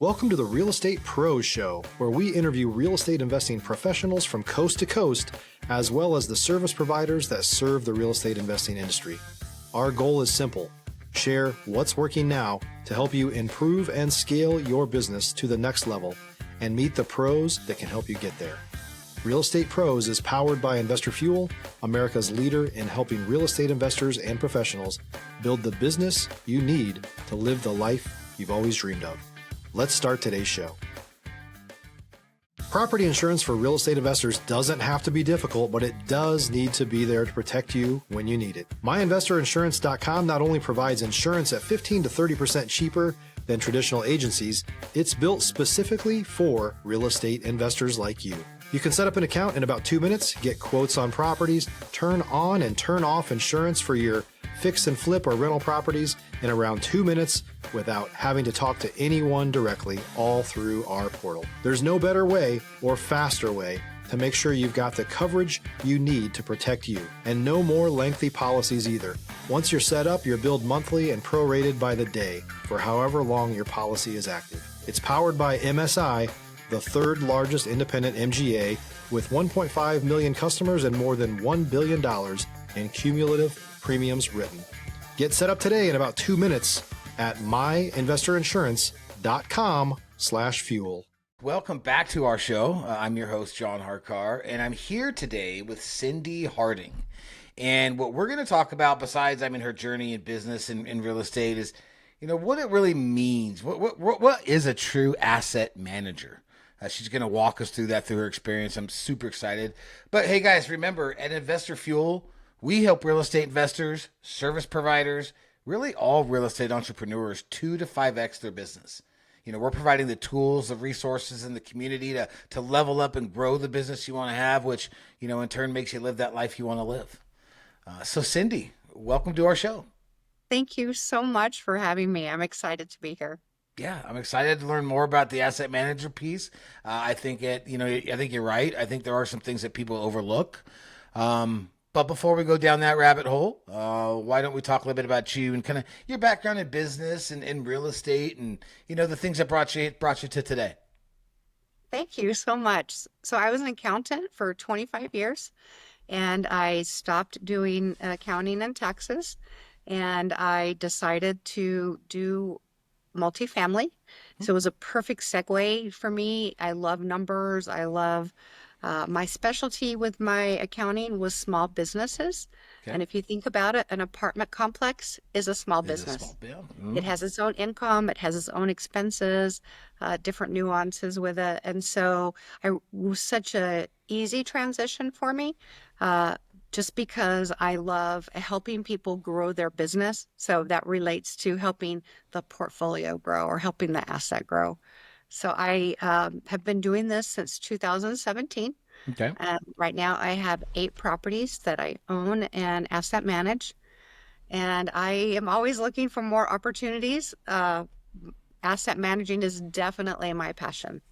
Welcome to the Real Estate Pros Show, where we interview real estate investing professionals from coast to coast, as well as the service providers that serve the real estate investing industry. Our goal is simple: share what's working now to help you improve and scale your business to the next level and meet the pros that can help you get there. Real Estate Pros is powered by Investor Fuel, America's leader in helping real estate investors and professionals build the business you need to live the life you've always dreamed of. Let's start today's show. Property insurance for real estate investors doesn't have to be difficult, but it does need to be there to protect you when you need it. MyInvestorInsurance.com not only provides insurance at 15 to 30% cheaper than traditional agencies, it's built specifically for real estate investors like you. You can set up an account in about 2 minutes, get quotes on properties, turn on and turn off insurance for your fix and flip or rental properties in around 2 minutes without having to talk to anyone directly, all through our portal. There's no better way or faster way to make sure you've got the coverage you need to protect you, and no more lengthy policies either. Once you're set up, you're billed monthly and prorated by the day for however long your policy is active. It's powered by MSI, the third largest independent MGA, with 1.5 million customers and more than $1 billion in cumulative premiums written. Get set up today in about 2 minutes at myinvestorinsurance.com/fuel. Welcome back to our show. I'm your host, John Harcar, and I'm here today with Cyndee Harding. And what we're going to talk about, besides, her journey in business and in real estate, is, what it really means. What is a true asset manager? She's going to walk us through that through her experience. I'm super excited. But hey, guys, remember, at Investor Fuel, we help real estate investors, service providers, really all real estate entrepreneurs 2 to 5x their business. We're providing the tools, the resources, and the community to level up and grow the business you want to have, which, in turn makes you live that life you want to live. So Cyndee, welcome to our show. Thank you so much for having me. I'm excited to be here. Yeah, I'm excited to learn more about the asset manager piece. I think I think you're right. I think there are some things that people overlook. But before we go down that rabbit hole, why don't we talk a little bit about you and kind of your background in business and in real estate and, the things that brought you to today. Thank you so much. So I was an accountant for 25 years, and I stopped doing accounting in Texas, and I decided to do multifamily. So it was a perfect segue for me. I love numbers. I love my specialty with my accounting was small businesses. Okay. And if you think about it, an apartment complex is a small business. It has its own income. It has its own expenses, different nuances with it. And so it was such a easy transition for me, just because I love helping people grow their business. So that relates to helping the portfolio grow or helping the asset grow. So I have been doing this since 2017. Okay. Right now I have 8 properties that I own and asset manage. And I am always looking for more opportunities. Asset managing is definitely my passion.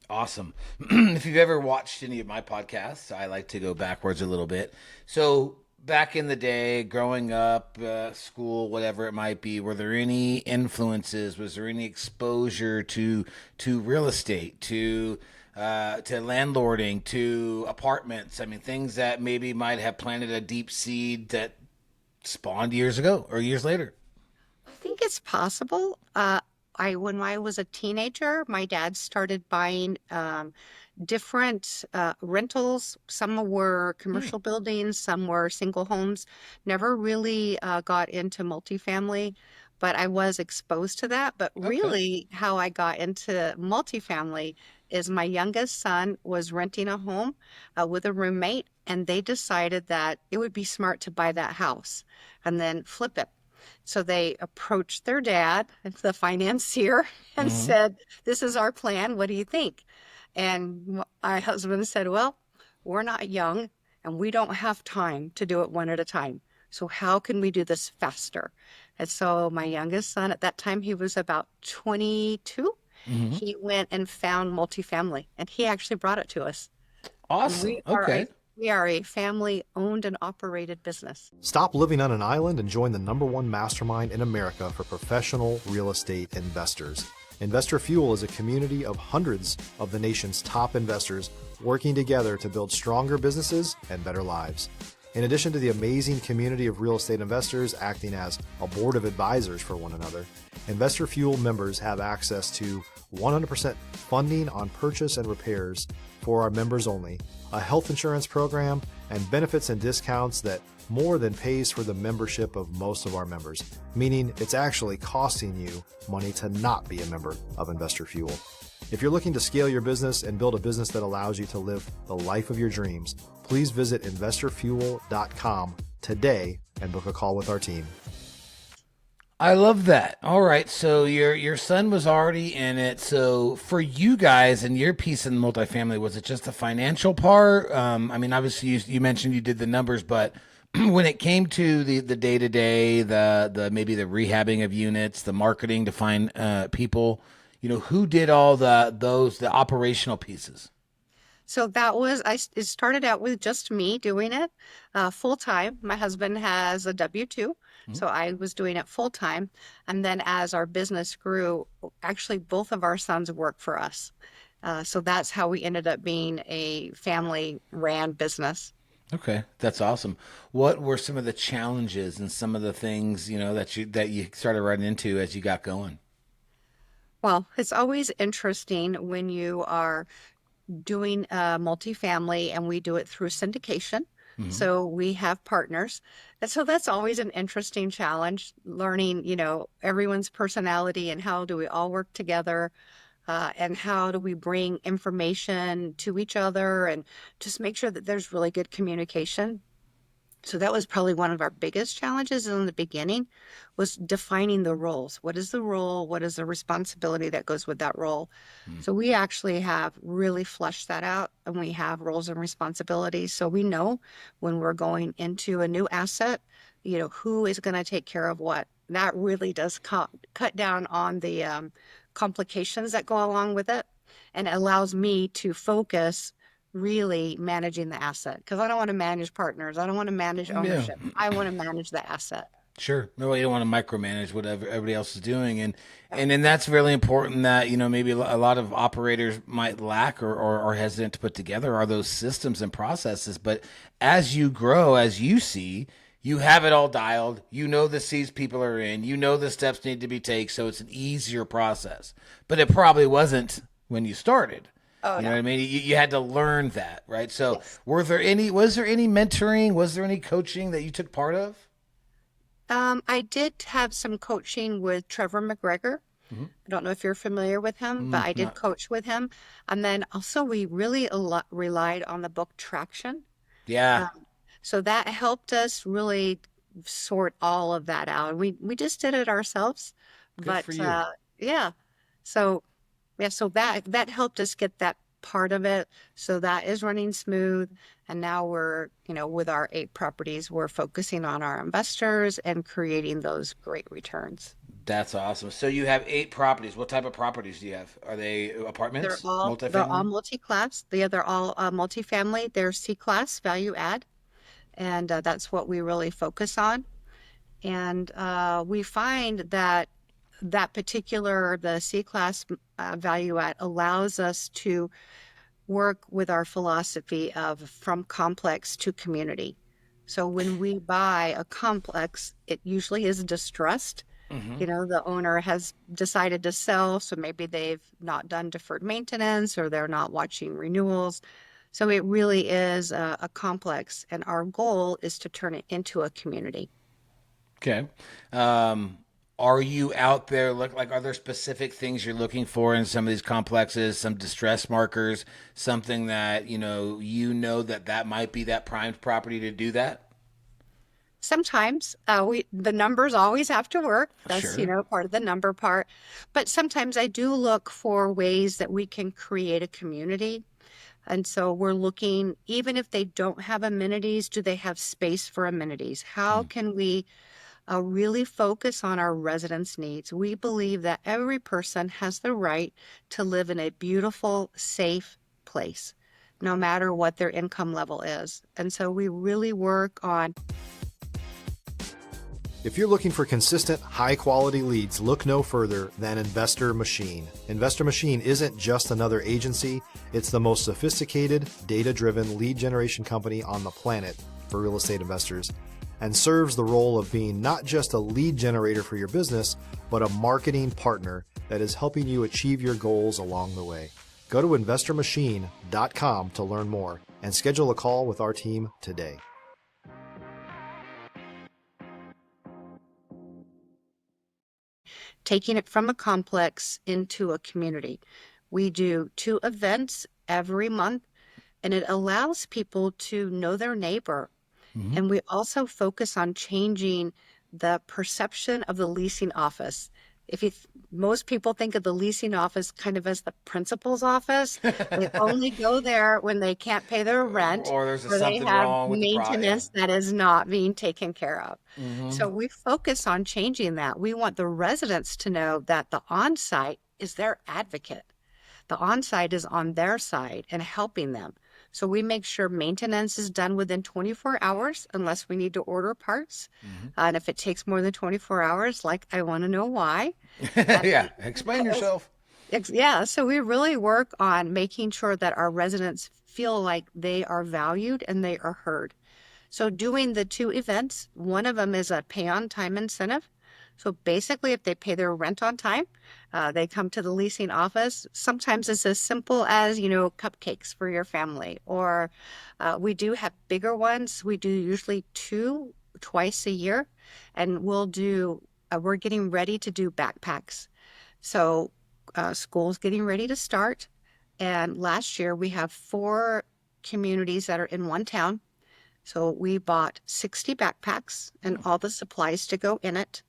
Awesome. If you've ever watched any of my podcasts, I like to go backwards a little bit. So back in the day, growing up, school, whatever it might be, were there any influences? Was there any exposure to real estate, to landlording, to apartments? Things that maybe might have planted a deep seed that spawned years ago or years later. I think it's possible. When I was a teenager, my dad started buying different rentals. Some were commercial buildings, some were single homes. Never really got into multifamily, but I was exposed to that. But really, how I got into multifamily is my youngest son was renting a home with a roommate, and they decided that it would be smart to buy that house and then flip it. So they approached their dad, the financier, and said, "This is our plan. What do you think?" And my husband said, "Well, we're not young and we don't have time to do it one at a time. So how can we do this faster?" And so my youngest son, at that time, he was about 22. He went and found multifamily, and he actually brought it to us. Awesome. We are a family-owned and operated business. Stop living on an island and join the #1 mastermind in America for professional real estate investors. Investor Fuel is a community of hundreds of the nation's top investors working together to build stronger businesses and better lives. In addition to the amazing community of real estate investors acting as a board of advisors for one another, Investor Fuel members have access to 100% funding on purchase and repairs for our members only, a health insurance program, and benefits and discounts that more than pays for the membership of most of our members, meaning it's actually costing you money to not be a member of Investor Fuel. If you're looking to scale your business and build a business that allows you to live the life of your dreams, please visit investorfuel.com today and book a call with our team. I love that. All right. So your son was already in it. So for you guys and your piece in multifamily, was it just the financial part? I mean, obviously you mentioned you did the numbers, but when it came to the day-to-day, the maybe the rehabbing of units, the marketing to find people, who did all the operational pieces? So it started out with just me doing it full time. My husband has a W-2, so I was doing it full time. And then as our business grew, actually both of our sons work for us. So that's how we ended up being a family ran business. Okay, that's awesome. What were some of the challenges and some of the things, that you started running into as you got going? Well, it's always interesting when you are doing multifamily, and we do it through syndication. So we have partners. And so that's always an interesting challenge, learning, everyone's personality and how do we all work together, and how do we bring information to each other and just make sure that there's really good communication. So that was probably one of our biggest challenges in the beginning, was defining the roles. What is the role? What is the responsibility that goes with that role? So we actually have really fleshed that out, and we have roles and responsibilities. So we know when we're going into a new asset, who is going to take care of what. That really does cut down on the complications that go along with it, and it allows me to focus really managing the asset, because I don't want to manage partners. I don't want to manage ownership. Yeah. I want to manage the asset. Sure. No, you don't want to micromanage whatever everybody else is doing. And then that's really important that, maybe a lot of operators might lack or are hesitant to put together are those systems and processes. But as you grow, as you see, you have it all dialed. The C's people are in. The steps need to be taken. So it's an easier process. But it probably wasn't when you started. Oh, You know what I mean? You had to learn that, right? So yes. was there any mentoring? Was there any coaching that you took part of? I did have some coaching with Trevor McGregor. I don't know if you're familiar with him, but I did coach with him. And then also we really relied on the book Traction. Yeah. So that helped us really sort all of that out. We just did it ourselves. Good for you. Yeah. So so that helped us get that part of it. So that is running smooth. And now we're, with our 8 properties, we're focusing on our investors and creating those great returns. That's awesome. So you have 8 properties. What type of properties do you have? Are they apartments? They're all Multifamily? multi-class. They're all multifamily. They're C-class value add. And that's what we really focus on. And we find that the C-class value add allows us to work with our philosophy of from complex to community. So when we buy a complex, it usually is distressed. The owner has decided to sell, so maybe they've not done deferred maintenance or they're not watching renewals. So it really is a complex, and our goal is to turn it into a community. Okay. Are you out there are there specific things you're looking for in some of these complexes, some distress markers, something that, that might be that primed property to do that? Sometimes the numbers always have to work. That's, Sure. part of the number part. But sometimes I do look for ways that we can create a community. And so we're looking, even if they don't have amenities, do they have space for amenities? How can we really focus on our residents' needs? We believe that every person has the right to live in a beautiful, safe place, no matter what their income level is. And so we really work on. If you're looking for consistent, high-quality leads, look no further than Investor Machine. Investor Machine isn't just another agency. It's the most sophisticated, data-driven lead generation company on the planet for real estate investors, and serves the role of being not just a lead generator for your business, but a marketing partner that is helping you achieve your goals along the way. Go to investormachine.com to learn more and schedule a call with our team today. Taking it from a complex into a community. We do 2 events every month, and it allows people to know their neighbor. And we also focus on changing the perception of the leasing office. Most people think of the leasing office kind of as the principal's office. They only go there when they can't pay their rent Or there's or they something have wrong with the maintenance that is not being taken care of. So we focus on changing that. We want the residents to know that the on-site is their advocate. The on-site is on their side and helping them. So we make sure maintenance is done within 24 hours unless we need to order parts. And if it takes more than 24 hours, I want to know why. Yeah, explain yourself. Yeah, so we really work on making sure that our residents feel like they are valued and they are heard. So doing the 2 events, one of them is a pay on time incentive. So basically, if they pay their rent on time, they come to the leasing office. Sometimes it's as simple as, cupcakes for your family, or we do have bigger ones. We do usually 2 twice a year, and we're getting ready to do backpacks. So school's getting ready to start. And last year we have 4 communities that are in one town. So we bought 60 backpacks and all the supplies to go in it.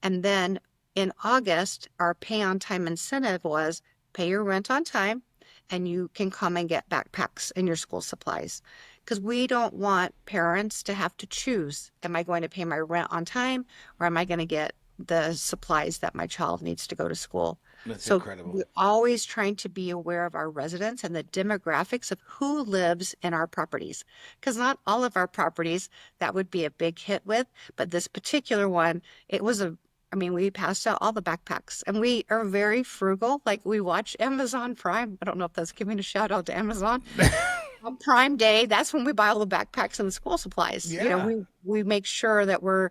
And then in August, our pay on time incentive was pay your rent on time and you can come and get backpacks and your school supplies. Because we don't want parents to have to choose, am I going to pay my rent on time or am I going to get the supplies that my child needs to go to school? That's So incredible. we're always trying to be aware of our residents and the demographics of who lives in our properties. Because not all of our properties that would be a big hit with, but this particular one, we passed out all the backpacks and we are very frugal. We watch Amazon Prime. I don't know if that's giving a shout out to Amazon. On Prime Day, that's when we buy all the backpacks and the school supplies. Yeah. We make sure that we're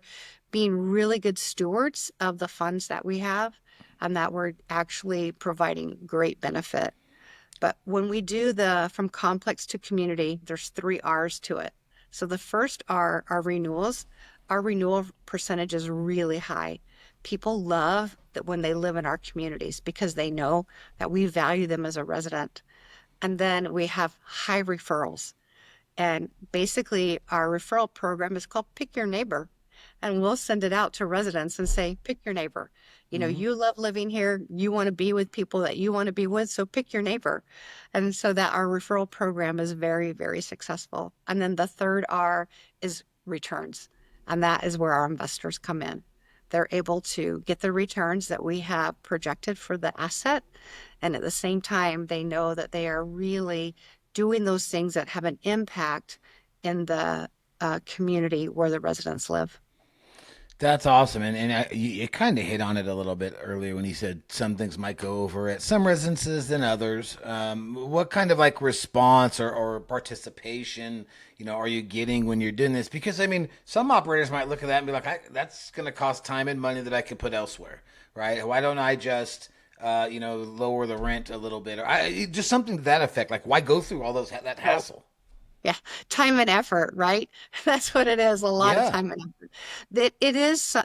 being really good stewards of the funds that we have and that we're actually providing great benefit. But when we do from complex to community, there's 3 R's to it. So the first R are renewals. Our renewal percentage is really high. People love that when they live in our communities because they know that we value them as a resident. And then we have high referrals. And basically our referral program is called Pick Your Neighbor. And we'll send it out to residents and say, pick your neighbor. You love living here. You want to be with people that you want to be with. So pick your neighbor. And so that our referral program is very, very successful. And then the third R is returns. And that is where our investors come in. They're able to get the returns that we have projected for the asset. And at the same time, they know that they are really doing those things that have an impact in the community where the residents live. That's awesome. And you kind of hit on it a little bit earlier when you said some things might go over at some residences than others. What kind of response or participation, are you getting when you're doing this? Because, some operators might look at that and be like, that's going to cost time and money that I could put elsewhere, right? Why don't I just, lower the rent a little bit? Or just something to that effect. Why go through all that hassle? Yeah, time and effort, right? That's what it is, a lot of time and effort.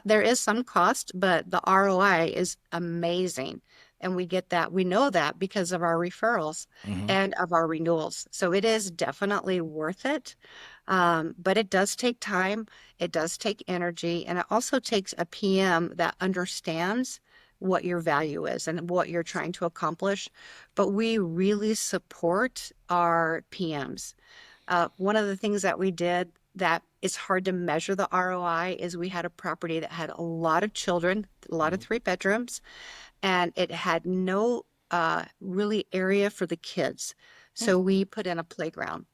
There is some cost, but the ROI is amazing. And we know that because of our referrals and of our renewals. So it is definitely worth it. But it does take time, it does take energy, and it also takes a PM that understands what your value is and what you're trying to accomplish. But we really support our PMs. One of the things that we did that it's hard to measure the ROI is we had a property that had a lot of children, a lot of 3 bedrooms, and it had no really area for the kids. So we put in a playground.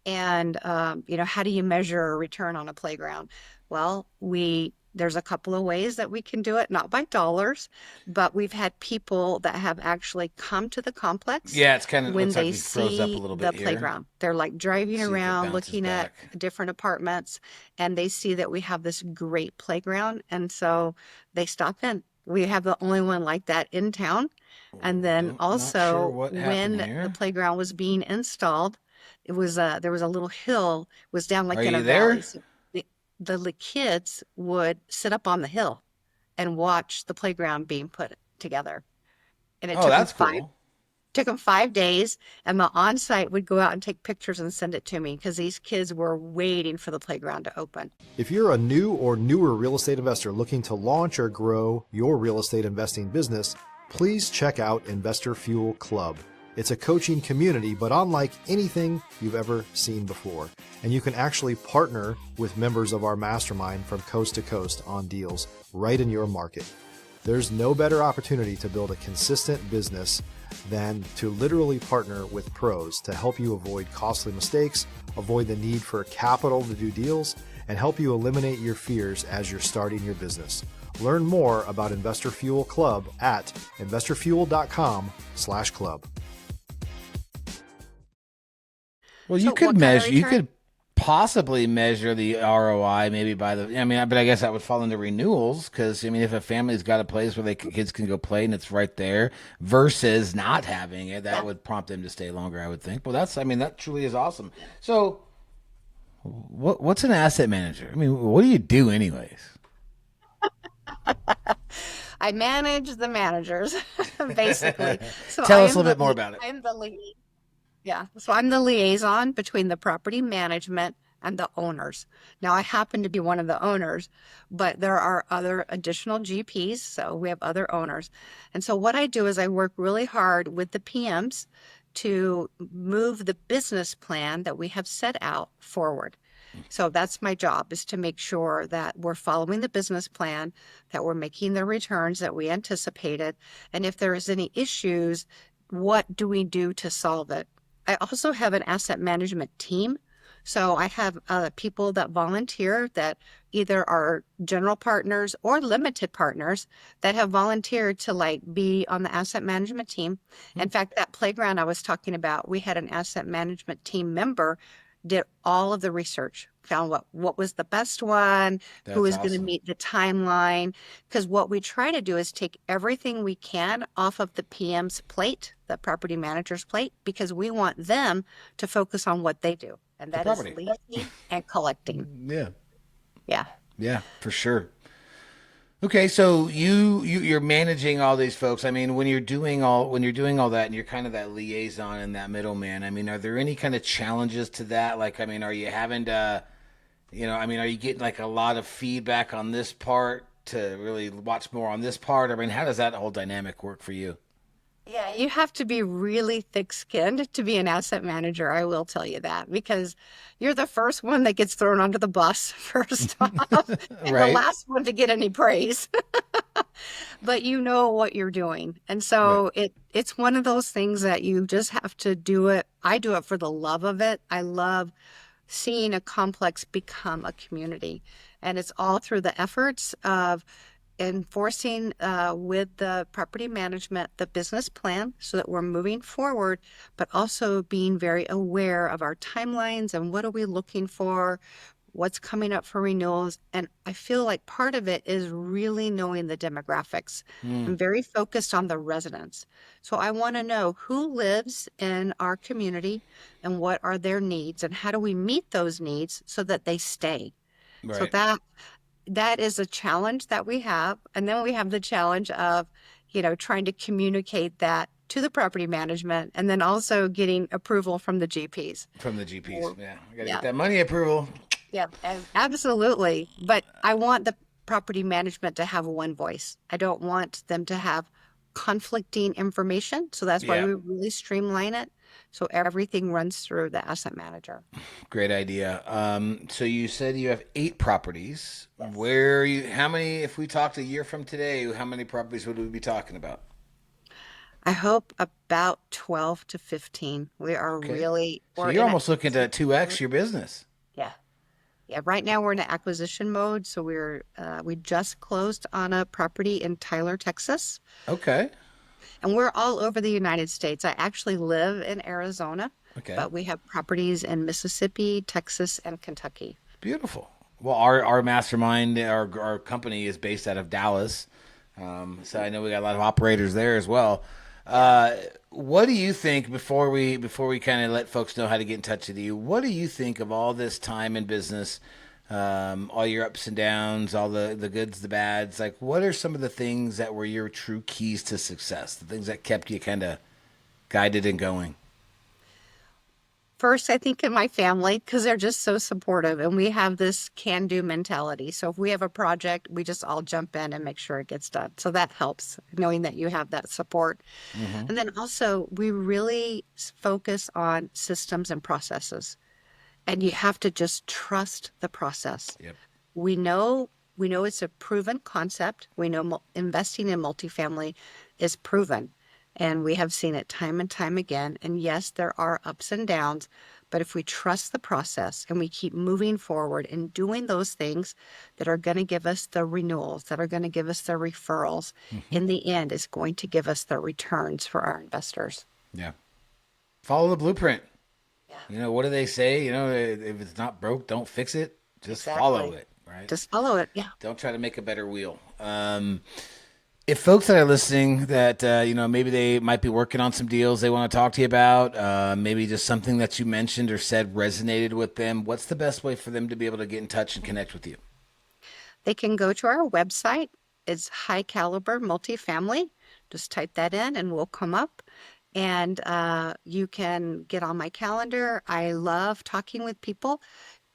And, how do you measure a return on a playground? Well, we There's a couple of ways that we can do it, not by dollars, but we've had people that have actually come to the complex Yeah, it's kind of when looks like they we froze up a see little the bit here. playground. They're like driving See if it around, bounces looking at back. different apartments, and they see that we have this great playground. And so they stop in. We have the only one like that in town. And then Not sure also, what happened when the here. playground was being installed, there was a little hill, was down Are like in you a valley. there? So the kids would sit up on the hill and watch the playground being put together. And it Oh, that's cool. took them 5 days, and the on-site would go out and take pictures and send it to me because these kids were waiting for the playground to open. If you're a new or newer real estate investor looking to launch or grow your real estate investing business, please check out Investor Fuel Club. It's a coaching community, but unlike anything you've ever seen before. And you can actually partner with members of our mastermind from coast to coast on deals right in your market. There's no better opportunity to build a consistent business than to literally partner with pros to help you avoid costly mistakes, avoid the need for capital to do deals, and help you eliminate your fears as you're starting your business. Learn more about Investor Fuel Club at investorfuel.com/club. Well, So you what could kind of measure, you return? could possibly measure the ROI maybe by the, I mean, but I guess that would fall into renewals because, I mean, if a family's got a place where kids can go play and it's right there versus not having it, that Yeah. would prompt them to stay longer, I would think. Well, that's, I mean, that truly is awesome. So, what's an asset manager? I mean, what do you do anyways? I manage the managers, basically. So Tell us a little bit more about it. I'm the lead. Yeah. So I'm the liaison between the property management and the owners. Now, I happen to be one of the owners, but there are other additional GPs, so we have other owners. And so what I do is I work really hard with the PMs to move the business plan that we have set out forward. So that's my job, is to make sure that we're following the business plan, that we're making the returns that we anticipated, and if there is any issues, what do we do to solve it? I also have an asset management team. So I have people that volunteer that either are general partners or limited partners that have volunteered to like be on the asset management team. In fact, that playground I was talking about, we had an asset management team member did all of the research, found what was the best one, who That's is going to awesome. meet the timeline. Because what we try to do is take everything we can off of the PM's plate, the property manager's plate, because we want them to focus on what they do, and The that is property. leasing and collecting. Yeah. Yeah. Yeah, for sure. Okay, so you're managing all these folks. I mean, when you're doing all that, and you're kind of that liaison and that middleman. I mean, are there any kind of challenges to that? Like, I mean, are you having to, I mean, are you getting like a lot of feedback on this part to really watch more on this part? I mean, how does that whole dynamic work for you? Yeah, you have to be really thick-skinned to be an asset manager. I will tell you that, because you're the first one that gets thrown under the bus first off, and the Right? last one to get any praise. But you know what you're doing. And Right. so it's one of those things that you just have to do it. I do it for the love of it. I love seeing a complex become a community. And it's all through the efforts of enforcing with the property management the business plan so that we're moving forward, but also being very aware of our timelines and what are we looking for, what's coming up for renewals. And I feel like part of it is really knowing the demographics. Hmm. I'm very focused on the residents. So I want to know who lives in our community and what are their needs and how do we meet those needs so that they stay. So Right. that is a challenge that we have. And then we have the challenge of, trying to communicate that to the property management and then also getting approval from the GPs. From the GPs. Or- Yeah. I got to Yeah, get that money approval. yeah, absolutely. But I want the property management to have one voice. I don't want them to have conflicting information. So that's why Yeah. we really streamline it. So everything runs through the asset manager. Great idea. So you said you have 8 properties. Where you? How many? If we talked a year from today, how many properties would we be talking about? I hope about 12 to 15. Okay. So We're you're in it. almost looking to 2x your business. Yeah. Yeah, right now we're in acquisition mode. So we just closed on a property in Tyler, Texas, Okay. and we're all over the United States. I actually live in Arizona, Okay. but we have properties in Mississippi, Texas, and Kentucky. Beautiful. Well, our mastermind, our company is based out of Dallas. So I know we got a lot of operators there as well. What do you think before we kind of let folks know how to get in touch with you? What do you think of all this time in business, all your ups and downs, all the goods, the bads? Like, what are some of the things that were your true keys to success? The things that kept you kind of guided and going? First, I think in my family, because they're just so supportive and we have this can-do mentality. So if we have a project, we just all jump in and make sure it gets done. So that helps, knowing that you have that support. Mm-hmm. And then also, we really focus on systems and processes. And you have to just trust the process. Yep. We know it's a proven concept. We know investing in multifamily is proven. And we have seen it time and time again. And yes, there are ups and downs, but if we trust the process and we keep moving forward and doing those things that are going to give us the renewals, that are going to give us the referrals, in the end, is going to give us the returns for our investors. Yeah. Follow the blueprint. Yeah. You know, what do they say? You know, if it's not broke, don't fix it. Just Exactly. follow it, right? Just follow it. Yeah. Don't try to make a better wheel. If folks that are listening that, maybe they might be working on some deals they want to talk to you about, maybe just something that you mentioned or said resonated with them, what's the best way for them to be able to get in touch and connect with you? They can go to our website. It's High Caliber Multifamily. Just type that in and we'll come up. And you can get on my calendar. I love talking with people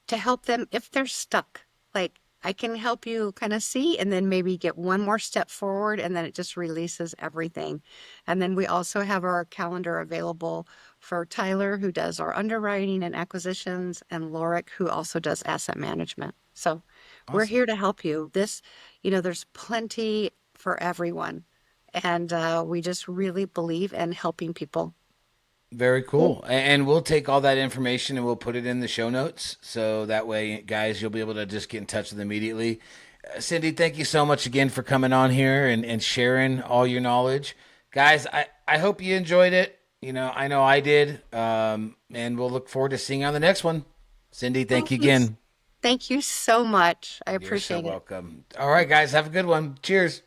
to help them if they're stuck. Like, I can help you kind of see and then maybe get one more step forward, and then it just releases everything. And then we also have our calendar available for Tyler, who does our underwriting and acquisitions, and Lorik, who also does asset management. So we're here to help you. There's plenty for everyone. And we just really believe in helping people. Very cool. And we'll take all that information and we'll put it in the show notes. So that way, guys, you'll be able to just get in touch with them immediately. Cyndee, thank you so much again for coming on here and sharing all your knowledge. Guys, I hope you enjoyed it. I know I did. And we'll look forward to seeing you on the next one. Cyndee, thank you again. Thank you so much. I You're appreciate so it. welcome. All right, guys, have a good one. Cheers.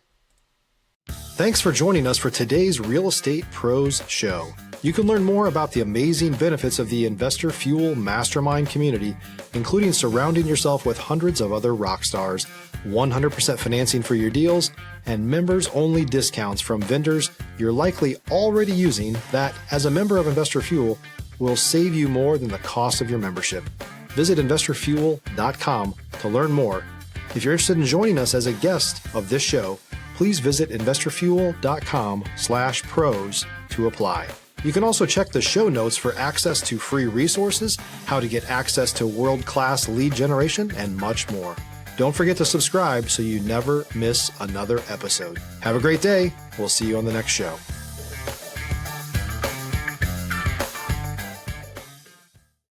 Thanks for joining us for today's Real Estate Pros Show. You can learn more about the amazing benefits of the Investor Fuel Mastermind community, including surrounding yourself with hundreds of other rock stars, 100% financing for your deals, and members-only discounts from vendors you're likely already using that, as a member of Investor Fuel, will save you more than the cost of your membership. Visit investorfuel.com to learn more. If you're interested in joining us as a guest of this show, please visit investorfuel.com/pros to apply. You can also check the show notes for access to free resources, how to get access to world-class lead generation, and much more. Don't forget to subscribe so you never miss another episode. Have a great day. We'll see you on the next show.